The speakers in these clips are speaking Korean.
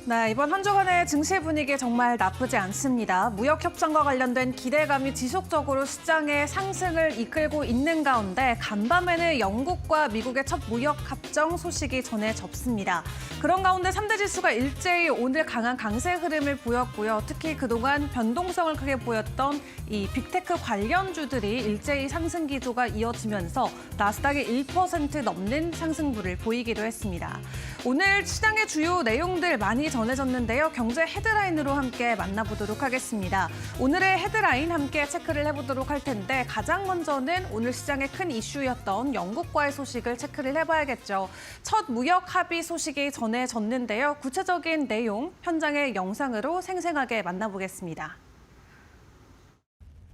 네, 이번 한 주간의 증시 분위기 정말 나쁘지 않습니다. 무역 협상과 관련된 기대감이 지속적으로 시장의 상승을 이끌고 있는 가운데 간밤에는 영국과 미국의 첫 무역 합정 소식이 전해졌습니다. 그런 가운데 3대 지수가 일제히 오늘 강한 강세 흐름을 보였고요. 특히 그동안 변동성을 크게 보였던 이 빅테크 관련주들이 일제히 상승 기조가 이어지면서 나스닥이 1% 넘는 상승부를 보이기도 했습니다. 오늘 시장의 주요 내용들 많이 전해졌는데요. 경제 헤드라인으로 함께 만나보도록 하겠습니다. 오늘의 헤드라인 함께 체크를 해보도록 할 텐데 가장 먼저는 오늘 시장의 큰 이슈였던 영국과의 소식을 체크를 해봐야겠죠. 첫 무역 합의 소식이 전해졌는데요. 구체적인 내용 현장의 영상으로 생생하게 만나보겠습니다.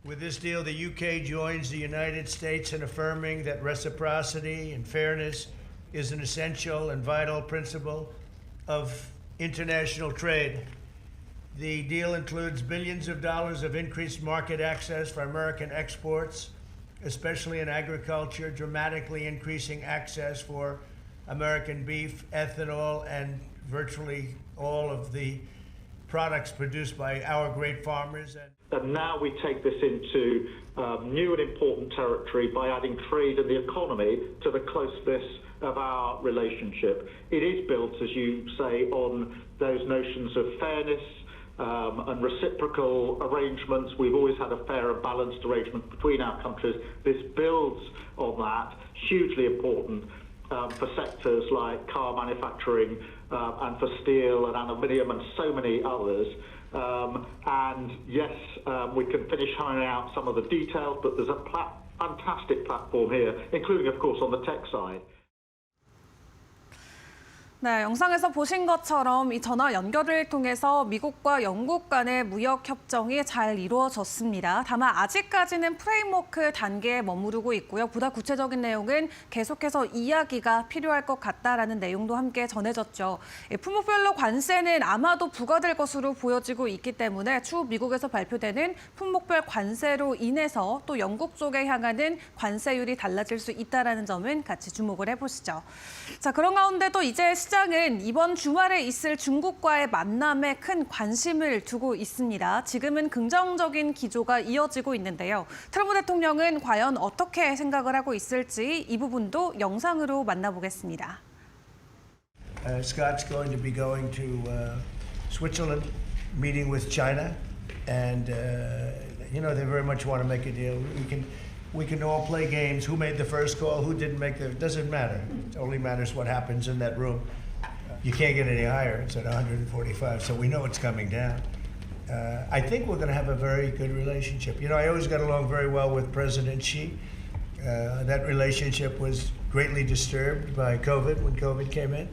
With this deal, the UK joins the United States in affirming that reciprocity and fairness is an essential and vital principle of international trade. The deal includes billions of dollars of increased market access for American exports, especially in agriculture, dramatically increasing access for American beef, ethanol, and virtually all of the products produced by our great farmers. And now we take this into new and important territory by adding trade and the economy to the closeness of our relationship. It is built, as you say, on those notions of fairness and reciprocal arrangements. We've always had a fair and balanced arrangement between our countries. This builds on that, hugely important for sectors like car manufacturing and for steel and aluminium and so many others. And yes, we can finish hammering out some of the details, but there's a fantastic platform here, including, of course, on the tech side. 네, 영상에서 보신 것처럼 이 전화 연결을 통해서 미국과 영국 간의 무역 협정이 잘 이루어졌습니다. 다만 아직까지는 프레임워크 단계에 머무르고 있고요. 보다 구체적인 내용은 계속해서 이야기가 필요할 것 같다라는 내용도 함께 전해졌죠. 품목별로 관세는 아마도 부과될 것으로 보여지고 있기 때문에 추후 미국에서 발표되는 품목별 관세로 인해서 또 영국 쪽에 향하는 관세율이 달라질 수 있다는 점은 같이 주목을 해보시죠. 자, 그런 가운데 또 이제 시장은 이번 주말에 있을 중국과의 만남에 큰 관심을 두고 있습니다. 지금은 긍정적인 기조가 이어지고 있는데요. 트럼프 대통령은 과연 어떻게 생각을 하고 있을지 이 부분도 영상으로 만나보겠습니다. Scott's going to be going to Switzerland, meeting with China, and you know they very much want to make a deal. We can all play games. Who made the first call? Who didn't make the? It doesn't matter. It only matters what happens in that room. You can't get any higher. It's at 145, so we know it's coming down. I think we're going to have a very good relationship. You know, I always got along very well with President Xi. That relationship was greatly disturbed by COVID when COVID came in,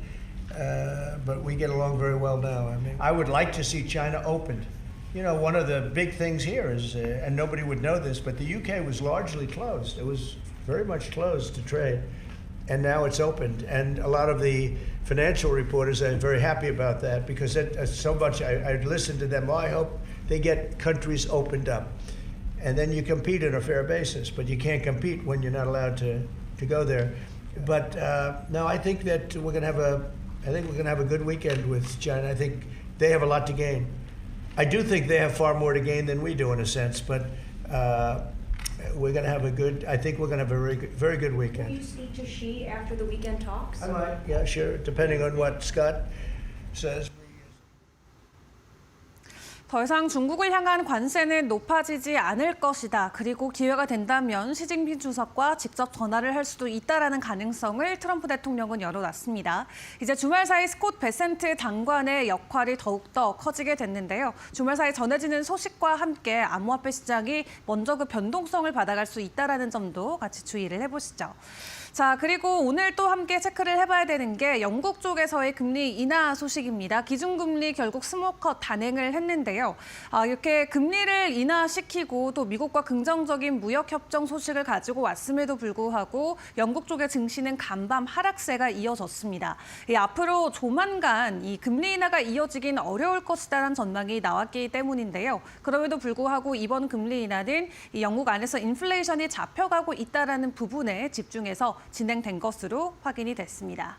but we get along very well now. I mean, I would like to see China opened. You know, one of the big things here is, and nobody would know this, but the UK was largely closed. It was very much closed to trade, and now it's opened. And a lot of the financial reporters are very happy about that because so much, I listened to them, I hope they get countries opened up. And then you compete on a fair basis, but you can't compete when you're not allowed to go there. But no, I think that we're going to have a good weekend with China. I think they have a lot to gain. I do think they have far more to gain than we do in a sense, but we're going to have I think we're going to have a very good weekend. Will you speak to Xi after the weekend talks? I might, yeah, sure, depending on what Scott says. 더 이상 중국을 향한 관세는 높아지지 않을 것이다. 그리고 기회가 된다면 시진핑 주석과 직접 전화를 할 수도 있다라는 가능성을 트럼프 대통령은 열어놨습니다. 이제 주말 사이 스콧 베센트 장관의 역할이 더욱더 커지게 됐는데요. 주말 사이 전해지는 소식과 함께 암호화폐 시장이 먼저 그 변동성을 받아갈 수 있다라는 점도 같이 주의를 해보시죠. 자, 그리고 오늘 또 함께 체크를 해봐야 되는 게 영국 쪽에서의 금리 인하 소식입니다. 기준금리 결국 스몰컷 단행을 했는데요. 이렇게 금리를 인하시키고 또 미국과 긍정적인 무역협정 소식을 가지고 왔음에도 불구하고 영국 쪽의 증시는 간밤 하락세가 이어졌습니다. 앞으로 조만간 이 금리 인하가 이어지긴 어려울 것이라는 전망이 나왔기 때문인데요. 그럼에도 불구하고 이번 금리 인하는 이 영국 안에서 인플레이션이 잡혀가고 있다는 부분에 집중해서 진행된 것으로 확인이 됐습니다.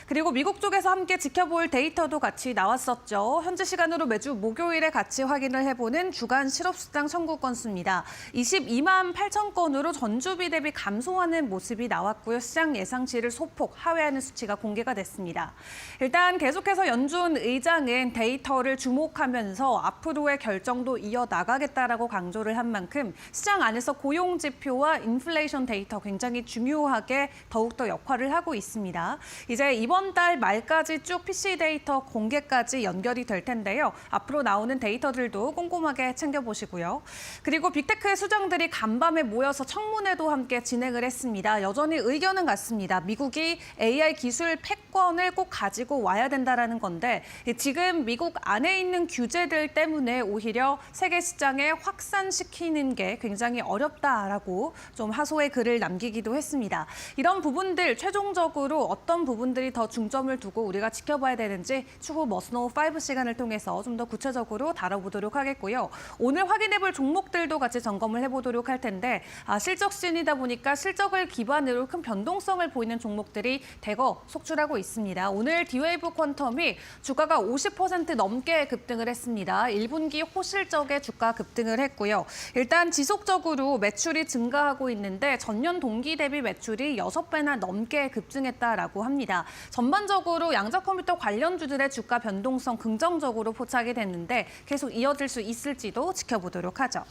그리고 미국 쪽에서 함께 지켜볼 데이터도 같이 나왔었죠. 현지 시간으로 매주 목요일에 같이 확인을 해보는 주간 실업수당 청구 건수입니다. 22만 8천 건으로 전주비 대비 감소하는 모습이 나왔고요. 시장 예상치를 소폭 하회하는 수치가 공개가 됐습니다. 일단 계속해서 연준 의장은 데이터를 주목하면서 앞으로의 결정도 이어나가겠다라고 강조를 한 만큼 시장 안에서 고용 지표와 인플레이션 데이터 굉장히 중요하게 더욱더 역할을 하고 있습니다. 이제 이번 달 말까지 쭉 PC 데이터 공개까지 연결이 될 텐데요. 앞으로 나오는 데이터들도 꼼꼼하게 챙겨보시고요. 그리고 빅테크의 수장들이 간밤에 모여서 청문회도 함께 진행을 했습니다. 여전히 의견은 같습니다. 미국이 AI 기술 패권을 꼭 가지고 와야 된다라는 건데 지금 미국 안에 있는 규제들 때문에 오히려 세계 시장에 확산시키는 게 굉장히 어렵다라고 좀 하소의 글을 남기기도 했습니다. 이런 부분들 최종적으로 어떤 부분들이 더 중점을 두고 우리가 지켜봐야 되는지 추후 머스노우 5 시간을 통해서 좀 더 구체적으로 다뤄보도록 하겠고요. 오늘 확인해볼 종목들도 같이 점검을 해보도록 할 텐데 실적 시즌이다 보니까 실적을 기반으로 큰 변동성을 보이는 종목들이 대거 속출하고 있습니다. 오늘 디웨이브 퀀텀이 주가가 50% 넘게 급등을 했습니다. 1분기 호실적의 주가 급등을 했고요. 일단 지속적으로 매출이 증가하고 있는데 전년 동기 대비 매출이 6배나 넘게 급증했다라고 합니다. 전반적으로 양자 컴퓨터 관련주들의 주가 변동성 긍정적으로 포착이 됐는데 계속 이어질 수 있을지도 지켜보도록 하죠.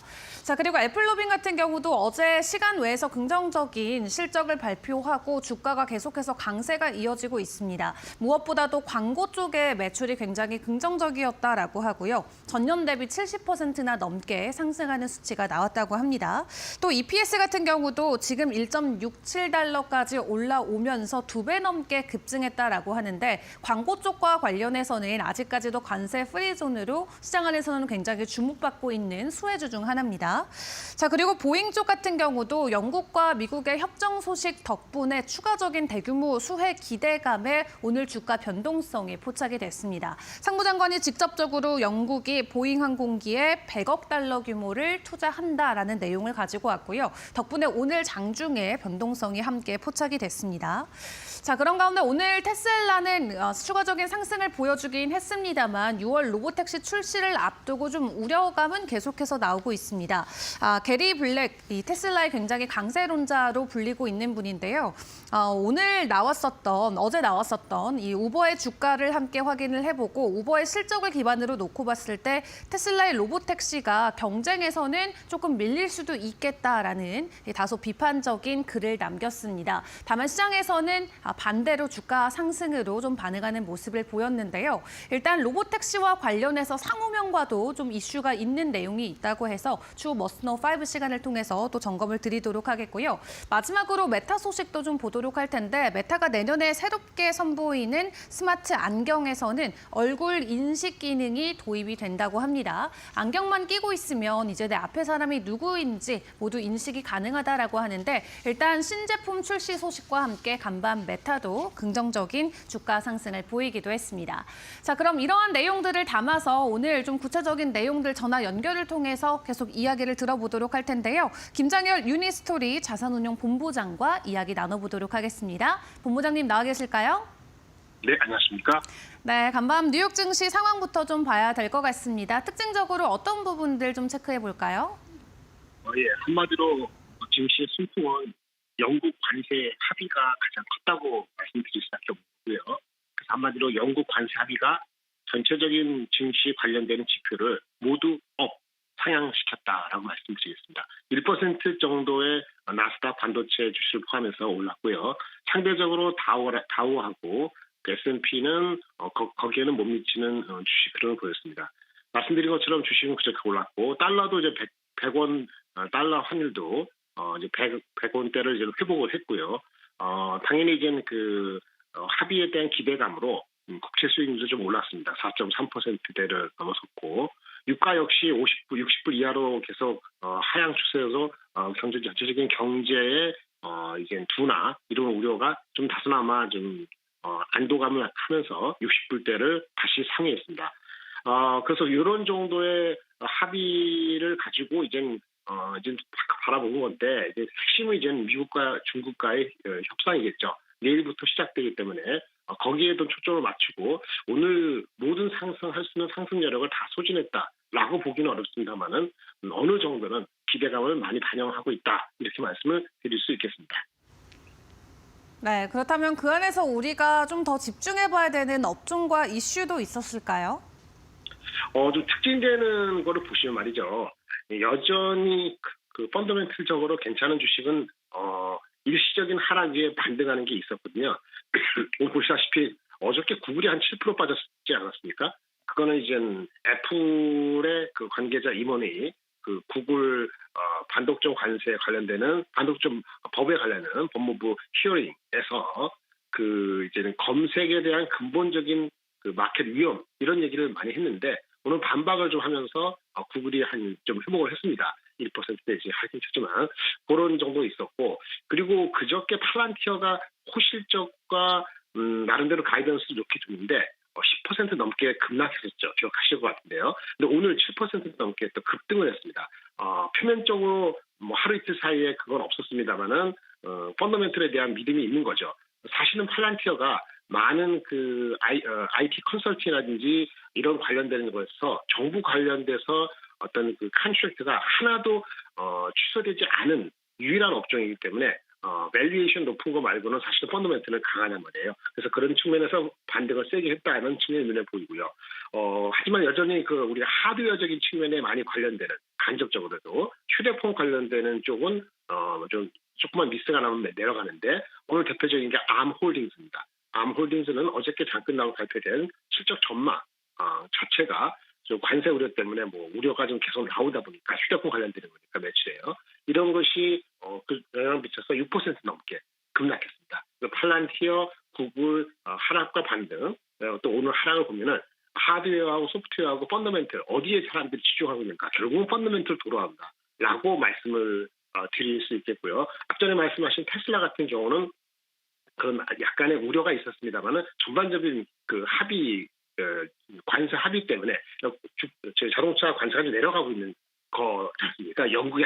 자, 그리고 애플로빈 같은 경우도 어제 시간 외에서 긍정적인 실적을 발표하고 주가가 계속해서 강세가 이어지고 있습니다. 무엇보다도 광고 쪽의 매출이 굉장히 긍정적이었다라고 하고요. 전년 대비 70%나 넘게 상승하는 수치가 나왔다고 합니다. 또 EPS 같은 경우도 지금 1.67달러까지 올라오면서 2배 넘게 급증했다라고 하는데 광고 쪽과 관련해서는 아직까지도 관세 프리존으로 시장 안에서는 굉장히 주목받고 있는 수혜주 중 하나입니다. 자, 그리고 보잉 쪽 같은 경우도 영국과 미국의 협정 소식 덕분에 추가적인 대규모 수혜 기대감에 오늘 주가 변동성이 포착이 됐습니다. 상무장관이 직접적으로 영국이 보잉 항공기에 100억 달러 규모를 투자한다라는 내용을 가지고 왔고요. 덕분에 오늘 장중에 변동성이 함께 포착이 됐습니다. 자, 그런 가운데 오늘 테슬라는 추가적인 상승을 보여주긴 했습니다만 6월 로보택시 출시를 앞두고 좀 우려감은 계속해서 나오고 있습니다. 게리 블랙, 이 테슬라의 굉장히 강세론자로 불리고 있는 분인데요. 어제 나왔었던 이 우버의 주가를 함께 확인을 해보고 우버의 실적을 기반으로 놓고 봤을 때 테슬라의 로보택시가 경쟁에서는 조금 밀릴 수도 있겠다라는 다소 비판적인 글을 남겼습니다. 다만 시장에서는 반대로 주가 상승으로 좀 반응하는 모습을 보였는데요. 일단 로보택시와 관련해서 상호명과도 좀 이슈가 있는 내용이 있다고 해서 추후 머스노우 5 시간을 통해서 또 점검을 드리도록 하겠고요. 마지막으로 메타 소식도 좀 보도록 할 텐데 메타가 내년에 새롭게 선보이는 스마트 안경에서는 얼굴 인식 기능이 도입이 된다고 합니다. 안경만 끼고 있으면 이제 내 앞에 사람이 누구인지 모두 인식이 가능하다라고 하는데 일단 신제품 출시 소식과 함께 간밤 메타도 긍정적인 주가 상승을 보이기도 했습니다. 자, 그럼 이러한 내용들을 담아서 오늘 좀 구체적인 내용들 전화 연결을 통해서 계속 이야기를 들어보도록 할 텐데요. 김장열 유니스토리 자산운용 본부장과 이야기 나눠보도록 하겠습니다. 본부장님 나와 계실까요? 네, 안녕하십니까? 네, 간밤 뉴욕 증시 상황부터 좀 봐야 될 것 같습니다. 특징적으로 어떤 부분들 좀 체크해 볼까요? 예, 한마디로 증시의 숨통은 영국 관세 합의가 가장 컸다고 말씀드릴 수밖에 없고요. 그래서 한마디로 영국 관세 합의가 전체적인 증시 관련되는 지표를 모두 상향시켰다라고 말씀드리겠습니다. 1% 정도의 나스닥 반도체 주식을 포함해서 올랐고요. 상대적으로 다우하고 S&P는 거기에는 못 미치는 주식 흐름을 보였습니다. 말씀드린 것처럼 주식은 그저께 올랐고 달러도 이제 100원 달러 환율도 이제 100원대를 이제 회복을 했고요. 당연히 이제 그 합의에 대한 기대감으로 국채 수익률도 좀 올랐습니다. 4.3%대를 넘어섰고 유가 역시 60불 이하로 계속 하향 추세여서 전체적인 경제의 이제 둔화 이런 우려가 좀 다소나마 좀 안도감을 하면서 60불대를 다시 상회했습니다. 그래서 이런 정도의 합의를 가지고 이제 바라보는 건데 이제 핵심은 이제 미국과 중국과의 협상이겠죠. 내일부터 시작되기 때문에 거기에도 초점을 맞추고 오늘 모든 상승할 수 있는 상승 여력을 다 소진했다라고 보기는 어렵습니다만은 어느 정도는 기대감을 많이 반영하고 있다 이렇게 말씀을 드릴 수 있겠습니다. 네, 그렇다면 그 안에서 우리가 좀 더 집중해봐야 되는 업종과 이슈도 있었을까요? 좀 특징되는 거를 보시면 말이죠. 여전히 그 펀더멘털적으로 괜찮은 주식은 일시적인 하락 위에 반등하는 게 있었거든요. 오늘 보시다시피 어저께 구글이 한 7% 빠졌지 않았습니까? 그거는 이제 애플의 그 관계자 임원이 그 구글 반독점 관세에 관련되는 반독점 법에 관련된 법무부 히어링에서 그 이제는 검색에 대한 근본적인 그 마켓 위험 이런 얘기를 많이 했는데 오늘 반박을 좀 하면서 구글이 한 좀 회복을 했습니다. 1% 내지 하긴 했지만 그런 정도 있었고 그리고 그저께 팔란티어가 호실적과 나름대로 가이던스를 좋게 줬는데 10% 넘게 급락했었죠. 기억하실 것 같은데요. 근데 오늘 7% 넘게 또 급등을 했습니다. 표면적으로 뭐 하루 이틀 사이에 그건 없었습니다만은 펀더멘털에 대한 믿음이 있는 거죠. 사실은 팔란티어가 많은 그 IT 컨설팅이라든지 이런 관련되는 것에서 정부 관련돼서 어떤 그 컨트랙트가 하나도 취소되지 않은 유일한 업종이기 때문에 밸류에이션 높은 거 말고는 사실 펀더멘털은 강하단 말이에요. 그래서 그런 측면에서 반등을 세게 했다는 측면이 눈에 보이고요. 하지만 여전히 그 우리가 하드웨어적인 측면에 많이 관련되는 간접적으로도 휴대폰 관련되는 쪽은 좀 조금만 미스가 나면 내려가는데 오늘 대표적인 게 암홀딩스입니다. 암홀딩스는 어저께 장 끝나고 발표된 실적 전망 자체가 좀 관세 우려 때문에 뭐 우려가 좀 계속 나오다 보니까 휴대폰 관련되는 거니까 매출이에요. 이런 것이 그 영향을 미쳐서 6% 넘게 급락했습니다. 팔란티어, 구글 하락과 반등 또 오늘 하락을 보면은 하드웨어하고 소프트웨어하고 펀더멘털 어디에 사람들이 집중하고 있는가 결국은 펀더멘털 돌아온다라고 말씀을 드릴 수 있겠고요. 앞전에 말씀하신 테슬라 같은 경우는 그런 약간의 우려가 있었습니다만은 전반적인 그 합의 관세 합의 때문에 자동차 관세가 좀 내려가고 있는 거지 않습니까? 영국에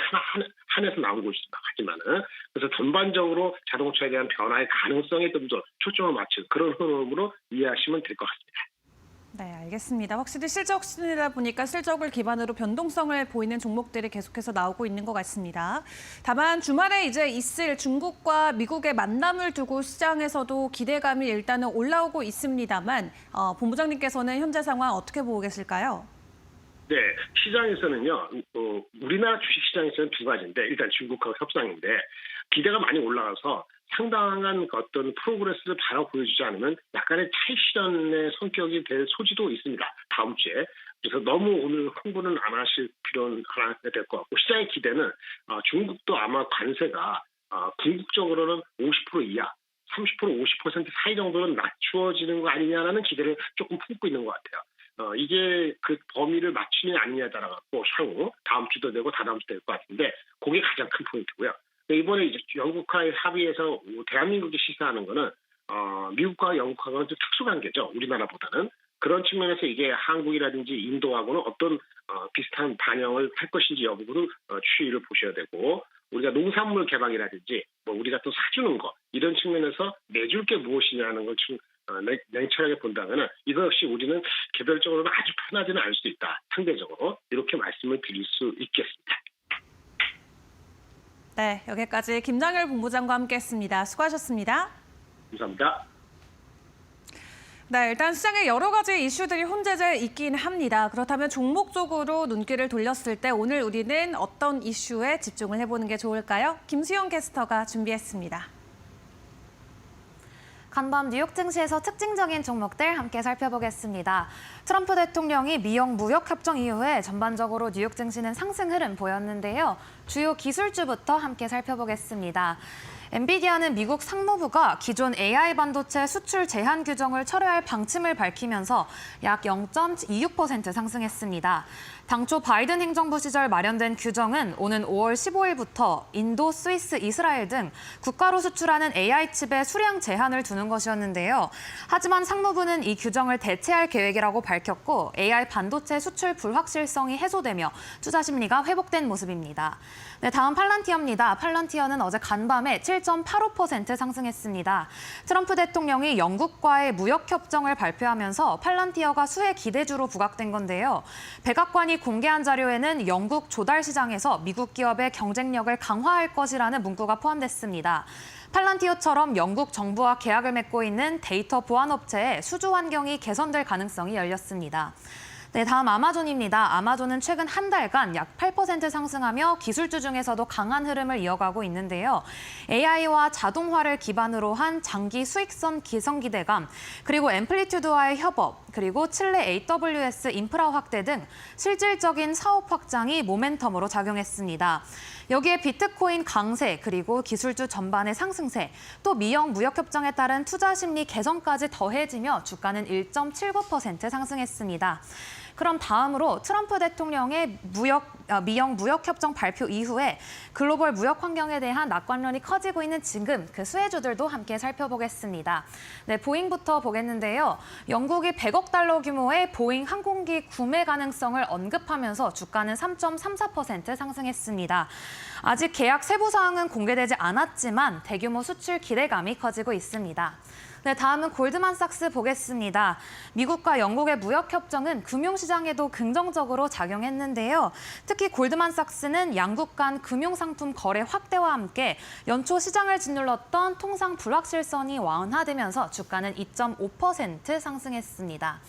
한해서 나온 곳이지만 하지만은 그래서 전반적으로 자동차에 대한 변화의 가능성에 좀 더 초점을 맞춘 그런 흐름으로 이해하시면 될 것 같습니다. 네, 알겠습니다. 확실히 실적 시즌이다 보니까 실적을 기반으로 변동성을 보이는 종목들이 계속해서 나오고 있는 것 같습니다. 다만 주말에 이제 있을 중국과 미국의 만남을 두고 시장에서도 기대감이 일단은 올라오고 있습니다만 본부장님께서는 현재 상황 어떻게 보고 계실까요? 네, 시장에서는요. 우리나라 주식시장에서는 두 가지인데 일단 중국하고 협상인데 기대가 많이 올라가서 상당한 어떤 프로그레스를 바로 보여주지 않으면 약간의 차익실현의 성격이 될 소지도 있습니다. 다음 주에. 그래서 너무 오늘 홍보는 안 하실 필요는 하나 될 것 같고 시장의 기대는 중국도 아마 관세가 궁극적으로는 50% 이하, 30% 50% 사이 정도는 낮추어지는 거 아니냐라는 기대를 조금 품고 있는 것 같아요. 이게 그 범위를 맞추느냐 아니냐에 따라 갖고 향후 다음 주도 되고 다다음 주도 될 것 같은데 그게 가장 큰 포인트고요. 이번에 이제 영국과의 합의에서 대한민국이 시사하는 거는 미국과 영국하고는 좀 특수관계죠. 우리나라보다는. 그런 측면에서 이게 한국이라든지 인도하고는 어떤 비슷한 반영을 할 것인지 여부도 추이를 보셔야 되고 우리가 농산물 개방이라든지 뭐 우리가 또 사주는 거 이런 측면에서 내줄 게 무엇이냐는 걸 냉철하게 본다면 이것이 우리는 개별적으로는 아주 편하지는 않을 수 있다. 상대적으로 이렇게 말씀을 드릴 수 있겠습니다. 네, 여기까지 김정열 본부장과 함께했습니다. 수고하셨습니다. 감사합니다. 네, 일단 시장에 여러 가지 이슈들이 혼재돼 있긴 합니다. 그렇다면 종목적으로 눈길을 돌렸을 때 오늘 우리는 어떤 이슈에 집중을 해보는 게 좋을까요? 김수영 캐스터가 준비했습니다. 간밤 뉴욕 증시에서 특징적인 종목들 함께 살펴보겠습니다. 트럼프 대통령이 미영 무역 협정 이후에 전반적으로 뉴욕 증시는 상승 흐름 보였는데요. 주요 기술주부터 함께 살펴보겠습니다. 엔비디아는 미국 상무부가 기존 AI 반도체 수출 제한 규정을 철회할 방침을 밝히면서 약 0.26% 상승했습니다. 당초 바이든 행정부 시절 마련된 규정은 오는 5월 15일부터 인도, 스위스, 이스라엘 등 국가로 수출하는 AI 칩의 수량 제한을 두는 것이었는데요. 하지만 상무부는 이 규정을 대체할 계획이라고 밝혔고 AI 반도체 수출 불확실성이 해소되며 투자 심리가 회복된 모습입니다. 네, 다음 팔란티어입니다. 팔란티어는 어제 간밤에 7 11.85% 상승했습니다. 트럼프 대통령이 영국과의 무역협정을 발표하면서 팔란티어가 수혜 기대주로 부각된 건데요. 백악관이 공개한 자료에는 영국 조달 시장에서 미국 기업의 경쟁력을 강화할 것이라는 문구가 포함됐습니다. 팔란티어처럼 영국 정부와 계약을 맺고 있는 데이터 보안 업체의 수주 환경이 개선될 가능성이 열렸습니다. 네, 다음 아마존입니다. 아마존은 최근 한 달간 약 8% 상승하며 기술주 중에서도 강한 흐름을 이어가고 있는데요. AI와 자동화를 기반으로 한 장기 수익성 기성 기대감, 그리고 앰플리튜드와의 협업, 그리고 칠레 AWS 인프라 확대 등 실질적인 사업 확장이 모멘텀으로 작용했습니다. 여기에 비트코인 강세, 그리고 기술주 전반의 상승세, 또 미영 무역협정에 따른 투자 심리 개선까지 더해지며 주가는 1.79% 상승했습니다. 그럼 다음으로 트럼프 대통령의 미영 무역협정 발표 이후에 글로벌 무역 환경에 대한 낙관론이 커지고 있는 지금 그 수혜주들도 함께 살펴보겠습니다. 네, 보잉부터 보겠는데요. 영국이 100억 달러 규모의 보잉 항공기 구매 가능성을 언급하면서 주가는 3.34% 상승했습니다. 아직 계약 세부 사항은 공개되지 않았지만 대규모 수출 기대감이 커지고 있습니다. 네, 다음은 골드만삭스 보겠습니다. 미국과 영국의 무역협정은 금융시장에도 긍정적으로 작용했는데요. 특히 골드만삭스는 양국 간 금융상품 거래 확대와 함께 연초 시장을 짓눌렀던 통상 불확실성이 완화되면서 주가는 2.5% 상승했습니다.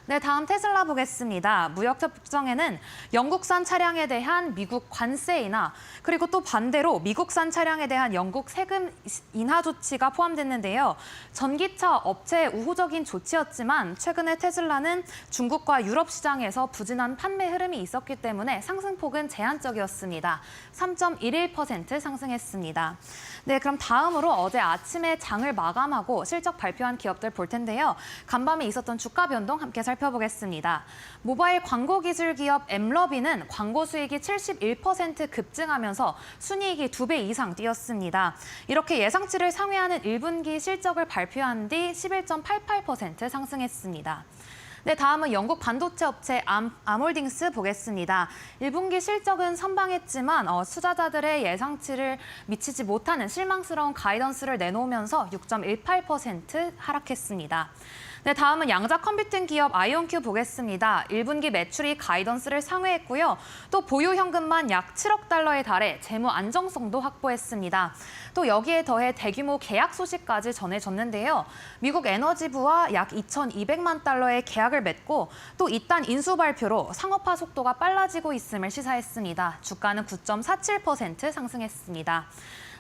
네, 다음 테슬라 보겠습니다. 무역협정에는 영국산 차량에 대한 미국 관세 인하, 그리고 또 반대로 미국산 차량에 대한 영국 세금 인하 조치가 포함됐는데요. 전기차 업체의 우호적인 조치였지만 최근에 테슬라는 중국과 유럽 시장에서 부진한 판매 흐름이 있었기 때문에 상승폭은 제한적이었습니다. 3.11% 상승했습니다. 네, 그럼 다음으로 어제 아침에 장을 마감하고 실적 발표한 기업들 볼 텐데요. 간밤에 있었던 주가 변동 함께 살펴보겠습니다. 모바일 광고 기술 기업 엠러비는 광고 수익이 71% 급증하면서 순이익이 2배 이상 뛰었습니다. 이렇게 예상치를 상회하는 1분기 실적을 발표한 뒤 11.88% 상승했습니다. 네, 다음은 영국 반도체 업체 암홀딩스 보겠습니다. 1분기 실적은 선방했지만 투자자들의 예상치를 미치지 못하는 실망스러운 가이던스를 내놓으면서 6.18% 하락했습니다. 네, 다음은 양자 컴퓨팅 기업 아이온큐 보겠습니다. 1분기 매출이 가이던스를 상회했고요. 또 보유 현금만 약 7억 달러에 달해 재무 안정성도 확보했습니다. 또 여기에 더해 대규모 계약 소식까지 전해졌는데요. 미국 에너지부와 약 2,200만 달러의 계약을 맺고 또 이딴 인수 발표로 상업화 속도가 빨라지고 있음을 시사했습니다. 주가는 9.47% 상승했습니다.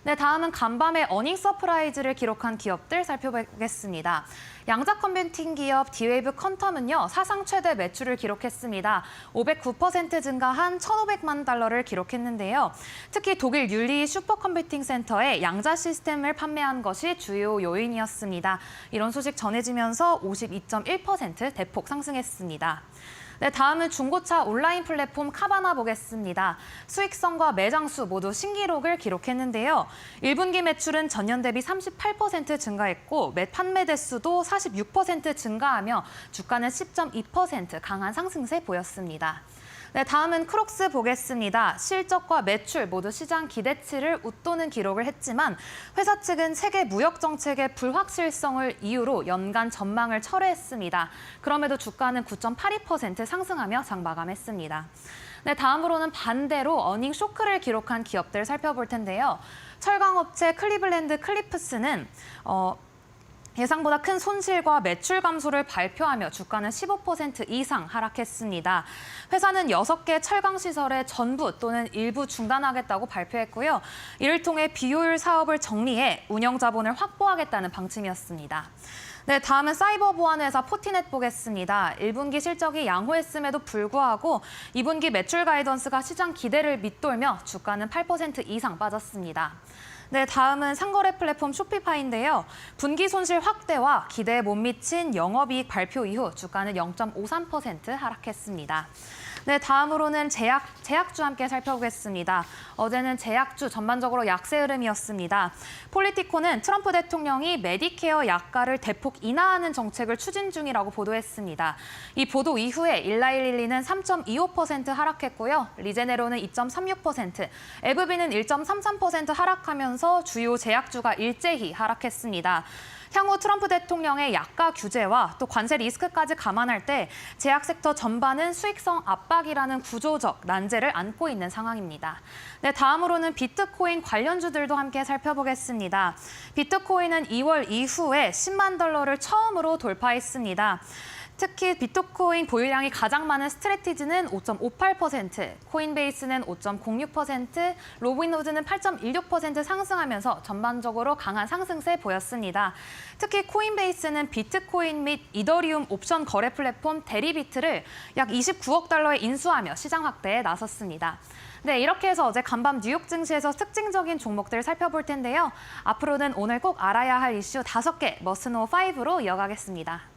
네, 다음은 간밤에 어닝 서프라이즈를 기록한 기업들 살펴보겠습니다. 양자 컴퓨팅 기업 D-Wave 퀀텀은요, 사상 최대 매출을 기록했습니다. 509% 증가한 1,500만 달러를 기록했는데요. 특히 독일 율리 슈퍼컴퓨팅 센터에 양자 시스템을 판매한 것이 주요 요인이었습니다. 이런 소식 전해지면서 52.1% 대폭 상승했습니다. 네, 다음은 중고차 온라인 플랫폼 카바나 보겠습니다. 수익성과 매장 수 모두 신기록을 기록했는데요. 1분기 매출은 전년 대비 38% 증가했고 판매 대수도 46% 증가하며 주가는 10.2% 강한 상승세 보였습니다. 네, 다음은 크록스 보겠습니다. 실적과 매출 모두 시장 기대치를 웃도는 기록을 했지만 회사 측은 세계 무역 정책의 불확실성을 이유로 연간 전망을 철회했습니다. 그럼에도 주가는 9.82% 상승하며 장 마감했습니다. 네, 다음으로는 반대로 어닝 쇼크를 기록한 기업들 살펴볼 텐데요. 철강업체 클리블랜드 클리프스는 예상보다 큰 손실과 매출 감소를 발표하며 주가는 15% 이상 하락했습니다. 회사는 6개 철강 시설의 전부 또는 일부 중단하겠다고 발표했고요. 이를 통해 비효율 사업을 정리해 운영 자본을 확보하겠다는 방침이었습니다. 네, 다음은 사이버 보안 회사 포티넷 보겠습니다. 1분기 실적이 양호했음에도 불구하고 2분기 매출 가이던스가 시장 기대를 밑돌며 주가는 8% 이상 빠졌습니다. 네, 다음은 상거래 플랫폼 쇼피파이인데요. 분기 손실 확대와 기대에 못 미친 영업이익 발표 이후 주가는 0.53% 하락했습니다. 네, 다음으로는 제약주 함께 살펴보겠습니다. 어제는 제약주 전반적으로 약세 흐름이었습니다. 폴리티코는 트럼프 대통령이 메디케어 약가를 대폭 인하하는 정책을 추진 중이라고 보도했습니다. 이 보도 이후에 일라일릴리는 3.25% 하락했고요. 리제네론은 2.36%, 에브비는 1.33% 하락하면서 주요 제약주가 일제히 하락했습니다. 향후 트럼프 대통령의 약가 규제와 또 관세 리스크까지 감안할 때 제약 섹터 전반은 수익성 압박이라는 구조적 난제를 안고 있는 상황입니다. 네, 다음으로는 비트코인 관련주들도 함께 살펴보겠습니다. 비트코인은 2월 이후에 10만 달러를 처음으로 돌파했습니다. 특히 비트코인 보유량이 가장 많은 스트레티지는 5.58%, 코인베이스는 5.06%, 로빈후드는 8.16% 상승하면서 전반적으로 강한 상승세 보였습니다. 특히 코인베이스는 비트코인 및 이더리움 옵션 거래 플랫폼 데리비트를 약 29억 달러에 인수하며 시장 확대에 나섰습니다. 네, 이렇게 해서 어제 간밤 뉴욕 증시에서 특징적인 종목들 살펴볼 텐데요. 앞으로는 오늘 꼭 알아야 할 이슈 5개 머스노 5로 이어가겠습니다.